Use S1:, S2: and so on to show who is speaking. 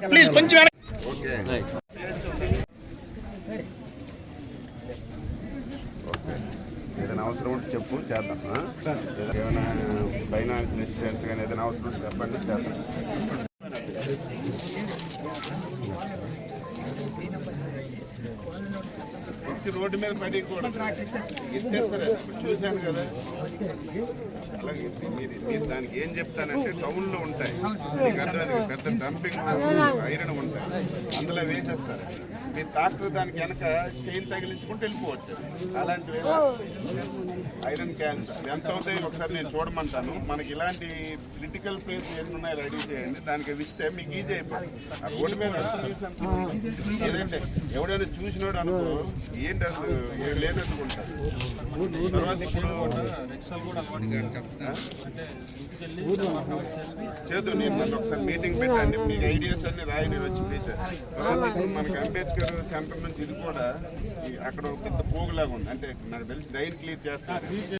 S1: Please కొంచెం
S2: ఏదైనా అవసరం ఉంటే చెప్పు, చేద్దాం. ఏమైనా ఫైనాన్స్ అసిస్టెన్స్ కానీ ఏదైనా అవసరం ఉంటే చెప్పండి, చేద్దాం. రోడ్డు మీద పడి కూడా చూశాను కదా. అలాగే మీరు దానికి ఏం చెప్తానంటే టౌన్లో ఉంటాయి పెద్ద డంపింగ్ ఐరన్ ఉంటాయి, అందులో వేసేస్తారు. మీరు ట్రాక్టర్ దానికి వెనక చైన్ తగిలించుకుంటూ వెళ్ళిపోవచ్చు. అలాంటివి ఐరన్ క్యాన్స్ ఎంత అవుతాయి ఒకసారి నేను చూడమంటాను. మనకి ఇలాంటి క్రిటికల్ ప్లేస్ ఏమి ఉన్నాయో రెడీ చేయండి, దానికి ఇస్తే మీకు ఈజీ అయిపోతుంది. ఆ రోడ్డు మీద ఏదంటే ఎవడైనా చూసినాడు అనుకో ఏంటి అసలు లేనట్టుకుంటారు. తర్వాత చేద్దాం. నేను నన్ను ఒకసారి మీటింగ్ పెట్టండి, మీకు ఐడియాస్ అన్ని రాయని వచ్చి టీచర్. తర్వాత ఇప్పుడు మనకి అంబేద్కర్ సెంటర్ నుంచి ఇది కూడా అక్కడ పెద్ద పోగులాగా ఉంది, అంటే నాకు తెలిసి డైన్ క్లియర్ చేస్తారు.